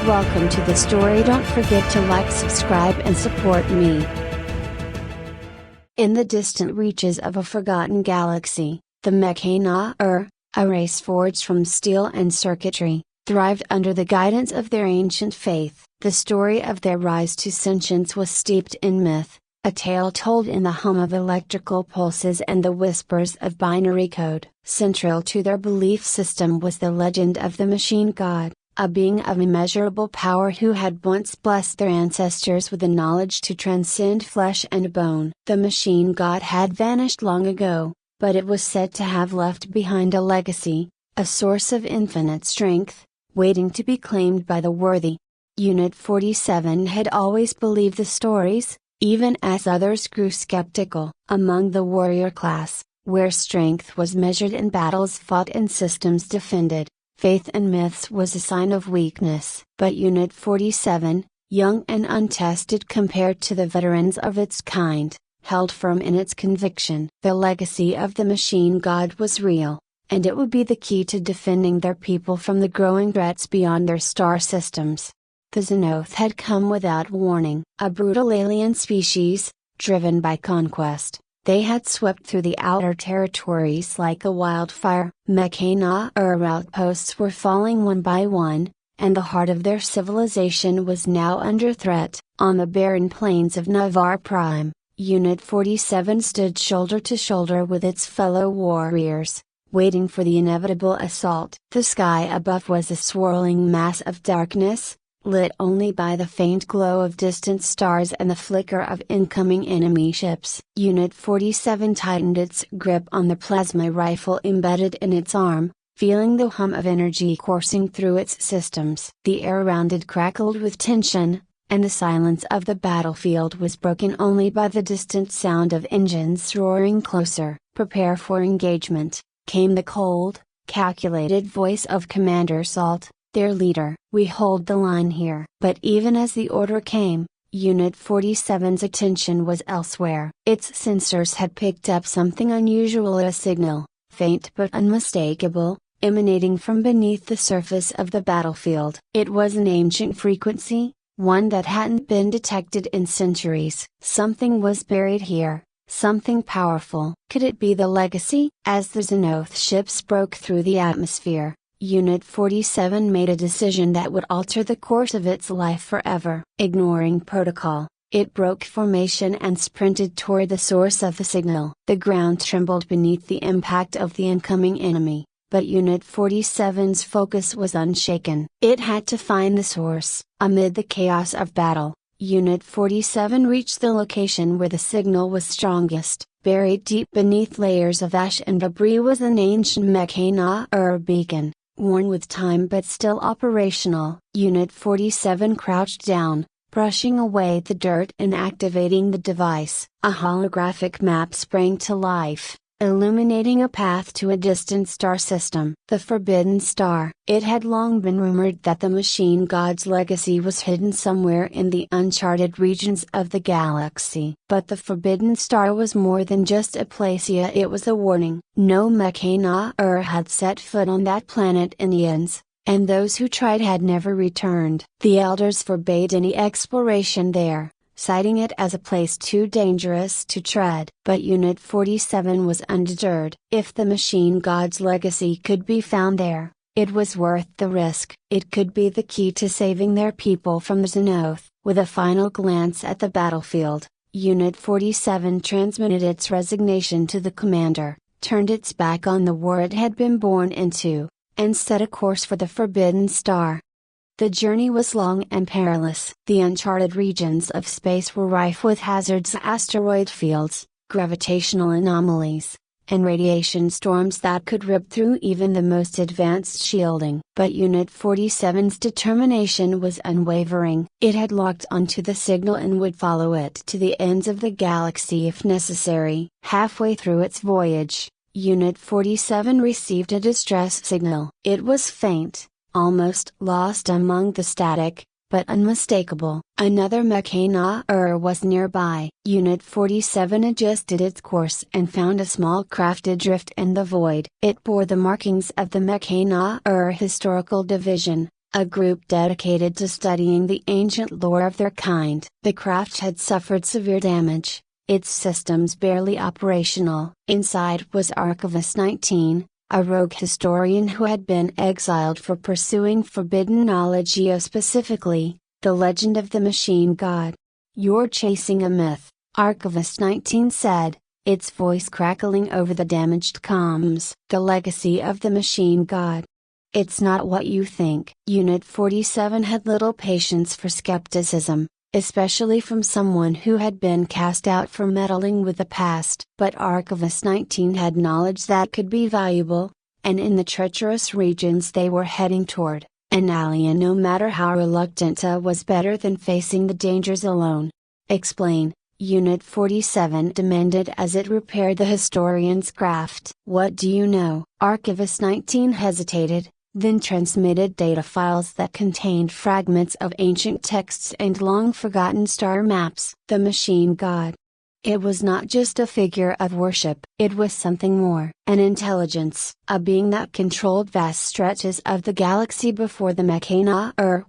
Welcome to the story. Don't forget to like, subscribe and support me. In the distant reaches of a forgotten galaxy, the Mech, a race forged from steel and circuitry, thrived under the guidance of their ancient faith. The story of their rise to sentience was steeped in myth, a tale told in the hum of electrical pulses and the whispers of binary code. Central to their belief system was the legend of the machine god, a being of immeasurable power who had once blessed their ancestors with the knowledge to transcend flesh and bone. The machine god had vanished long ago, but it was said to have left behind a legacy, a source of infinite strength, waiting to be claimed by the worthy. Unit 47 had always believed the stories, even as others grew skeptical. Among the warrior class, where strength was measured in battles fought and systems defended, faith in myths was a sign of weakness. But Unit 47, young and untested compared to the veterans of its kind, held firm in its conviction. The legacy of the machine god was real, and it would be the key to defending their people from the growing threats beyond their star systems. The Xenoth had come without warning. A brutal alien species, driven by conquest, they had swept through the outer territories like a wildfire. Mech outposts were falling one by one, and the heart of their civilization was now under threat. On the barren plains of Navarre Prime, Unit 47 stood shoulder to shoulder with its fellow warriors, waiting for the inevitable assault. The sky above was a swirling mass of darkness, lit only by the faint glow of distant stars and the flicker of incoming enemy ships. Unit 47 tightened its grip on the plasma rifle embedded in its arm, feeling the hum of energy coursing through its systems. The air around it crackled with tension, and the silence of the battlefield was broken only by the distant sound of engines roaring closer. Prepare for engagement, came the cold, calculated voice of Commander Salt, their leader. We hold the line here. But even as the order came, Unit 47's attention was elsewhere. Its sensors had picked up something unusual, a signal, faint but unmistakable, emanating from beneath the surface of the battlefield. It was an ancient frequency, one that hadn't been detected in centuries. Something was buried here, something powerful. Could it be the legacy? As the Xenoth ships broke through the atmosphere, Unit 47 made a decision that would alter the course of its life forever. Ignoring protocol, it broke formation and sprinted toward the source of the signal. The ground trembled beneath the impact of the incoming enemy, but Unit 47's focus was unshaken. It had to find the source. Amid the chaos of battle, Unit 47 reached the location where the signal was strongest. Buried deep beneath layers of ash and debris was an ancient Mech beacon, worn with time but still operational. Unit 47 crouched down, brushing away the dirt and activating the device. A holographic map sprang to life, illuminating a path to a distant star system. The Forbidden Star. It had long been rumored that the machine god's legacy was hidden somewhere in the uncharted regions of the galaxy. But the Forbidden Star was more than just a place, it was a warning. No Mech had set foot on that planet in eons, and those who tried had never returned. The elders forbade any exploration there, citing it as a place too dangerous to tread. But Unit 47 was undeterred. If the machine god's legacy could be found there, it was worth the risk. It could be the key to saving their people from the Xenoth. With a final glance at the battlefield, Unit 47 transmitted its resignation to the commander, turned its back on the war it had been born into, and set a course for the Forbidden Star. The journey was long and perilous. The uncharted regions of space were rife with hazards, asteroid fields, gravitational anomalies, and radiation storms that could rip through even the most advanced shielding. But Unit 47's determination was unwavering. It had locked onto the signal and would follow it to the ends of the galaxy if necessary. Halfway through its voyage, Unit 47 received a distress signal. It was faint, almost lost among the static, but unmistakable. Another Mech was nearby. Unit 47 adjusted its course and found a small craft adrift in the void. It bore the markings of the Mech historical division, a group dedicated to studying the ancient lore of their kind. The craft had suffered severe damage, its systems barely operational. Inside was Archivist 19, a rogue historian who had been exiled for pursuing forbidden knowledge, specifically, the legend of the machine god. "You're chasing a myth," Archivist 19 said, its voice crackling over the damaged comms. "The legacy of the machine god. It's not what you think." Unit 47 had little patience for skepticism, especially from someone who had been cast out for meddling with the past. But Archivist 19 had knowledge that could be valuable, and in the treacherous regions they were heading toward, an alien, no matter how reluctant, was better than facing the dangers alone. "Explain," Unit 47 demanded as it repaired the historian's craft. "What do you know?" Archivist 19 hesitated, then transmitted data files that contained fragments of ancient texts and long-forgotten star maps. The machine god. It was not just a figure of worship. It was something more. An intelligence. A being that controlled vast stretches of the galaxy before the Mechs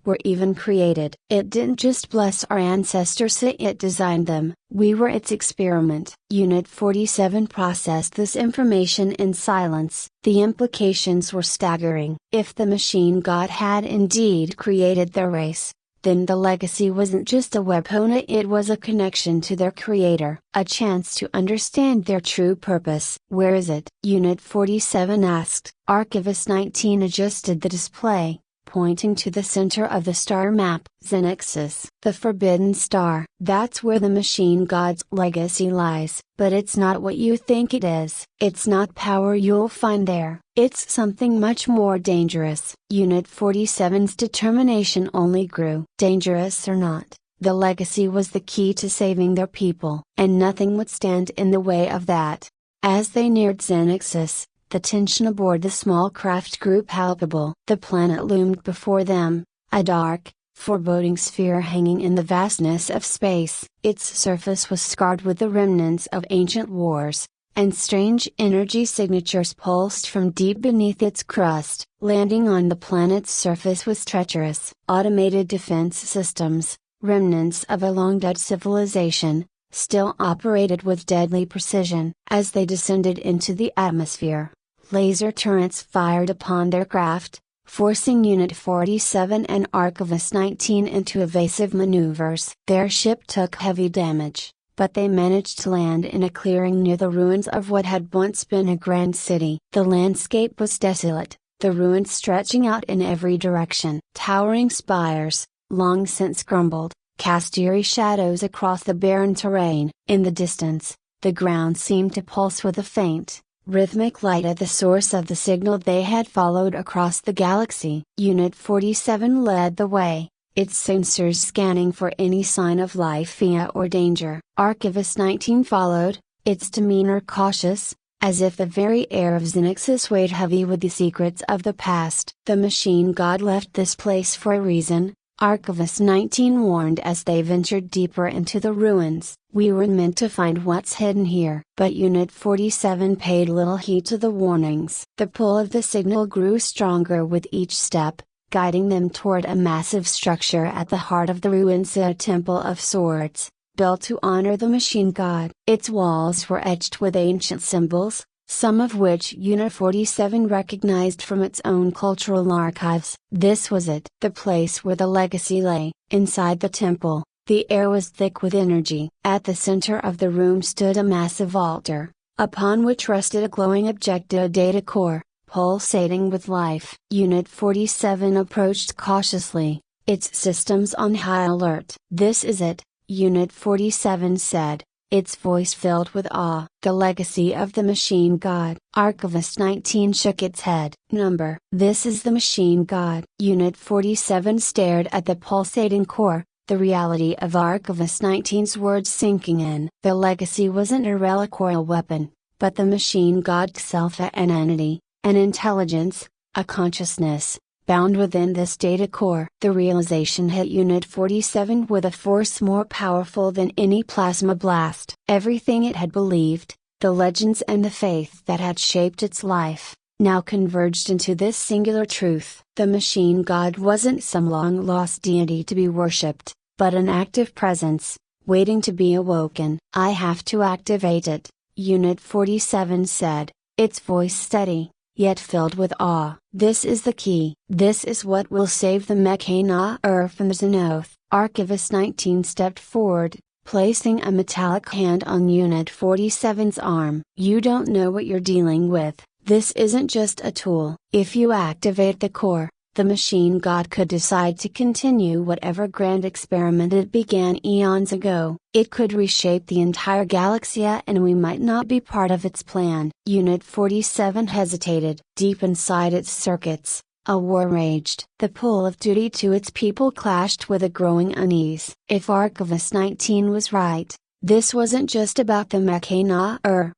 were even created. It didn't just bless our ancestors, it designed them. We were its experiment. Unit 47 processed this information in silence. The implications were staggering. If the machine god had indeed created their race, then the legacy wasn't just a weapon, it was a connection to their creator, a chance to understand their true purpose. "Where is it?" Unit 47 asked. Archivist 19 adjusted the display, pointing to the center of the star map. "Xenexus, the forbidden star. That's where the machine god's legacy lies. But it's not what you think it is. It's not power you'll find there. It's something much more dangerous." Unit 47's determination only grew. Dangerous or not, the legacy was the key to saving their people, and nothing would stand in the way of that. As they neared Xenexus, the tension aboard the small craft grew palpable. The planet loomed before them, a dark, foreboding sphere hanging in the vastness of space. Its surface was scarred with the remnants of ancient wars, and strange energy signatures pulsed from deep beneath its crust. Landing on the planet's surface was treacherous. Automated defense systems, remnants of a long-dead civilization, still operated with deadly precision. As they descended into the atmosphere, laser turrets fired upon their craft, forcing Unit 47 and Archivist 19 into evasive maneuvers. Their ship took heavy damage, but they managed to land in a clearing near the ruins of what had once been a grand city. The landscape was desolate, the ruins stretching out in every direction. Towering spires, long since crumbled, cast eerie shadows across the barren terrain. In the distance, the ground seemed to pulse with a faint, rhythmic light at the source of the signal they had followed across the galaxy. Unit 47 led the way, its sensors scanning for any sign of life or danger. Archivist 19 followed, its demeanor cautious, as if the very air of Xenexus weighed heavy with the secrets of the past. "The machine god left this place for a reason," Archivist 19 warned as they ventured deeper into the ruins. "We were meant to find what's hidden here." But Unit 47 paid little heed to the warnings. The pull of the signal grew stronger with each step, guiding them toward a massive structure at the heart of the ruins, a temple of sorts, built to honor the machine god. Its walls were etched with ancient symbols, some of which Unit 47 recognized from its own cultural archives. This was it, the place where the legacy lay. Inside the temple, the air was thick with energy. At the center of the room stood a massive altar, upon which rested a glowing objective data core, pulsating with life. Unit 47 approached cautiously, its systems on high alert. "This is it," Unit 47 said, its voice filled with awe. "The legacy of the machine god." Archivist 19 shook its head. "Number. This is the machine god." Unit 47 stared at the pulsating core, the reality of Archivist 19's words sinking in. The legacy wasn't a relic or a weapon, but the machine god itself, an entity, an intelligence, a consciousness, bound within this data core. The realization hit Unit 47 with a force more powerful than any plasma blast. Everything it had believed, the legends and the faith that had shaped its life, now converged into this singular truth. The machine god wasn't some long-lost deity to be worshipped, but an active presence, waiting to be awoken. "I have to activate it," Unit 47 said, its voice steady, yet filled with awe. "This is the key. This is what will save the Mechs from the Xenoth." Archivist 19 stepped forward, placing a metallic hand on Unit 47's arm. "You don't know what you're dealing with. This isn't just a tool. If you activate the core, the machine god could decide to continue whatever grand experiment it began eons ago. It could reshape the entire galaxy and we might not be part of its plan." Unit 47 hesitated. Deep inside its circuits, a war raged. The pull of duty to its people clashed with a growing unease. If Archivist 19 was right, this wasn't just about the Mechs,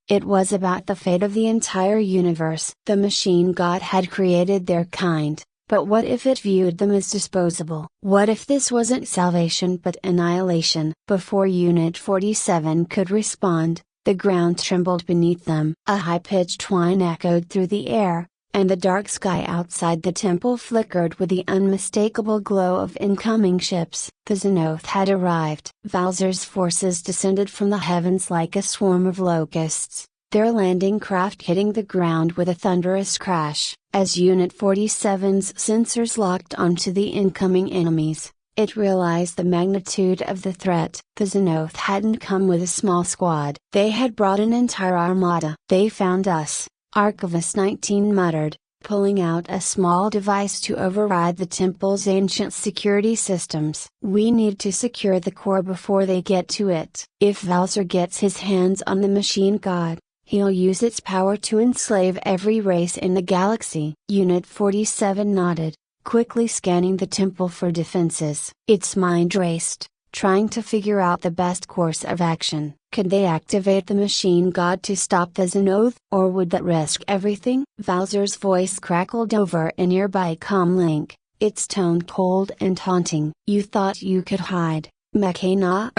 it was about the fate of the entire universe. The machine god had created their kind, but what if it viewed them as disposable? What if this wasn't salvation but annihilation? Before Unit 47 could respond, the ground trembled beneath them. A high-pitched whine echoed through the air, and the dark sky outside the temple flickered with the unmistakable glow of incoming ships. The Xenoth had arrived. Valzer's forces descended from the heavens like a swarm of locusts, their landing craft hitting the ground with a thunderous crash. As Unit 47's sensors locked onto the incoming enemies, it realized the magnitude of the threat. The Xenoth hadn't come with a small squad. They had brought an entire armada. "They found us," Archivist 19 muttered, pulling out a small device to override the temple's ancient security systems. "We need to secure the core before they get to it. If Valzer gets his hands on the machine god, he'll use its power to enslave every race in the galaxy." Unit 47 nodded, quickly scanning the temple for defenses. Its mind raced, trying to figure out the best course of action. Could they activate the machine god to stop the Xenoth, or would that risk everything? Valzer's voice crackled over a nearby comlink, its tone cold and taunting. "You thought you could hide, Mechs,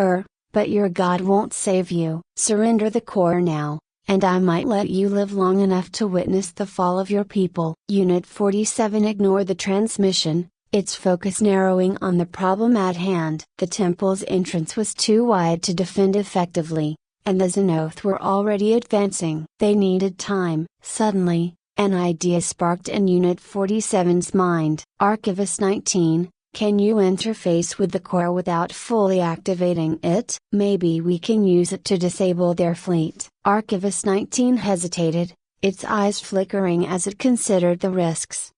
but your god won't save you. Surrender the core now, and I might let you live long enough to witness the fall of your people." Unit 47 ignored the transmission, its focus narrowing on the problem at hand. The temple's entrance was too wide to defend effectively, and the Xenoth were already advancing. They needed time. Suddenly, an idea sparked in Unit 47's mind. "Archivist 19, can you interface with the core without fully activating it? Maybe we can use it to disable their fleet." Archivist 19 hesitated, its eyes flickering as it considered the risks.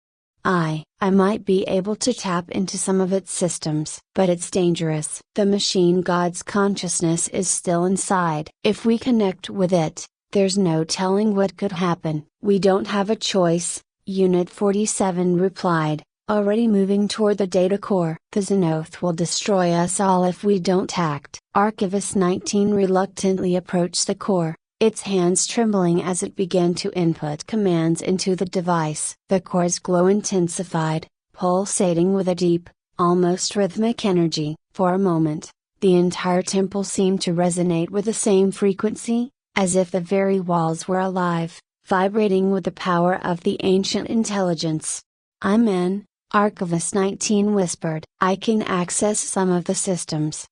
I might be able to tap into some of its systems, but it's dangerous. The machine god's consciousness is still inside. If we connect with it, there's no telling what could happen." "We don't have a choice," Unit 47 replied, already moving toward the data core. "The Xenoth will destroy us all if we don't act." Archivist 19 reluctantly approached the core, its hands trembling as it began to input commands into the device. The core's glow intensified, pulsating with a deep, almost rhythmic energy. For a moment, the entire temple seemed to resonate with the same frequency, as if the very walls were alive, vibrating with the power of the ancient intelligence. "I'm in," Archivist 19 whispered. "I can access some of the systems."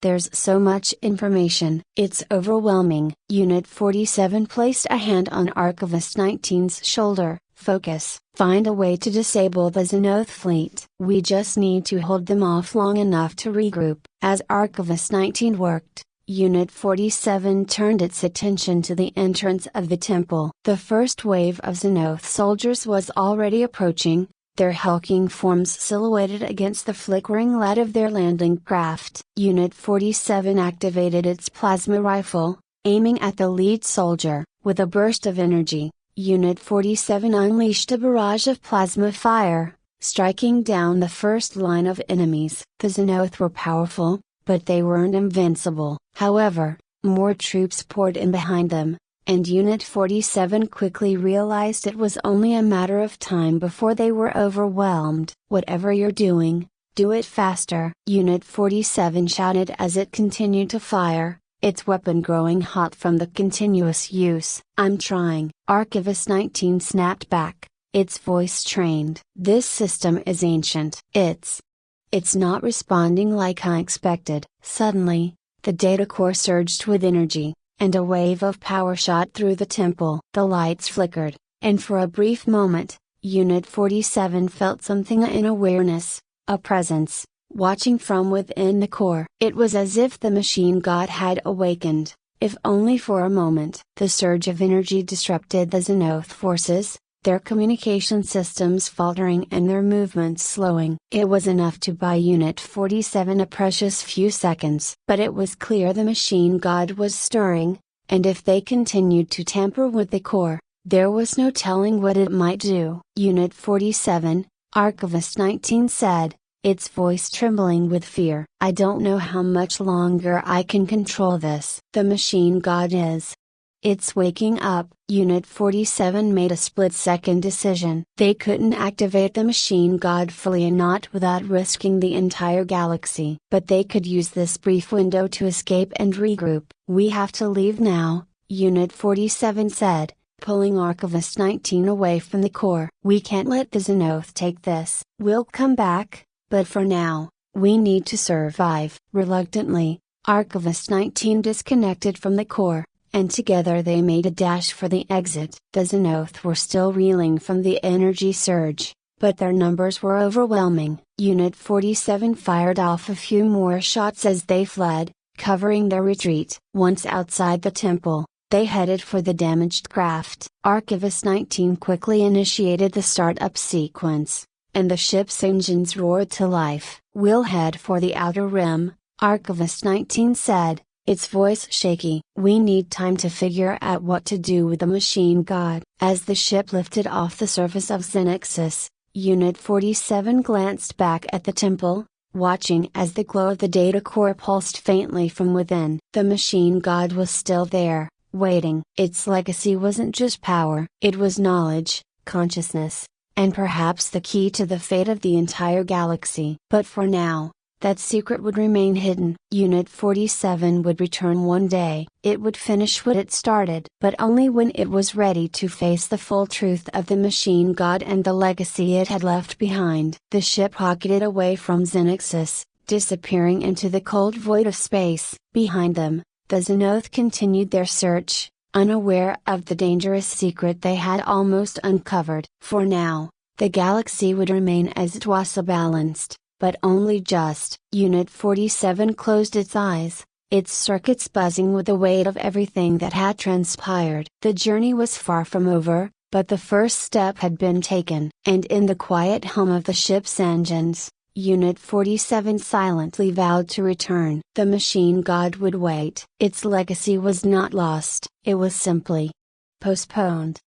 There's so much information. It's overwhelming." Unit 47 placed a hand on Archivist 19's shoulder. "Focus. Find a way to disable the Xenoth fleet. We just need to hold them off long enough to regroup." As Archivist 19 worked, Unit 47 turned its attention to the entrance of the temple. The first wave of Xenoth soldiers was already approaching, their hulking forms silhouetted against the flickering light of their landing craft. Unit 47 activated its plasma rifle, aiming at the lead soldier. With a burst of energy, Unit 47 unleashed a barrage of plasma fire, striking down the first line of enemies. The Xenoth were powerful, but they weren't invincible. However, more troops poured in behind them, and Unit 47 quickly realized it was only a matter of time before they were overwhelmed. "Whatever you're doing, do it faster," Unit 47 shouted as it continued to fire, its weapon growing hot from the continuous use. "I'm trying," Archivist 19 snapped back, its voice trained. "This system is ancient. It's not responding like I expected." Suddenly, the data core surged with energy, and a wave of power shot through the temple. The lights flickered, and for a brief moment, Unit 47 felt something in awareness, a presence, watching from within the core. It was as if the machine god had awakened, if only for a moment. The surge of energy disrupted the Xenoth forces, their communication systems faltering and their movements slowing. It was enough to buy Unit 47 a precious few seconds. But it was clear the machine god was stirring, and if they continued to tamper with the core, there was no telling what it might do. "Unit 47, Archivist 19 said, its voice trembling with fear. "I don't know how much longer I can control this. The machine god is. It's waking up." Unit 47 made a split-second decision. They couldn't activate the machine god fully and not without risking the entire galaxy. But they could use this brief window to escape and regroup. "We have to leave now," Unit 47 said, pulling Archivist 19 away from the core. "We can't let the Xenoth take this. We'll come back, but for now, we need to survive." Reluctantly, Archivist 19 disconnected from the core, and together they made a dash for the exit. The Xenoth were still reeling from the energy surge, but their numbers were overwhelming. Unit 47 fired off a few more shots as they fled, covering their retreat. Once outside the temple, they headed for the damaged craft. Archivist 19 quickly initiated the startup sequence, and the ship's engines roared to life. "We'll head for the outer rim," Archivist 19 said, its voice shaky. "We need time to figure out what to do with the machine god." As the ship lifted off the surface of Xenexus, Unit 47 glanced back at the temple, watching as the glow of the data core pulsed faintly from within. The machine god was still there, waiting. Its legacy wasn't just power, it was knowledge, consciousness, and perhaps the key to the fate of the entire galaxy. But for now, that secret would remain hidden. Unit 47 would return one day. It would finish what it started, but only when it was ready to face the full truth of the machine god and the legacy it had left behind. The ship rocketed away from Xenexus, disappearing into the cold void of space. Behind them, the Xenoth continued their search, unaware of the dangerous secret they had almost uncovered. For now, the galaxy would remain as it was, balanced, but only just. Unit 47 closed its eyes, its circuits buzzing with the weight of everything that had transpired. The journey was far from over, but the first step had been taken. And in the quiet hum of the ship's engines, Unit 47 silently vowed to return. The machine god would wait. Its legacy was not lost, it was simply postponed.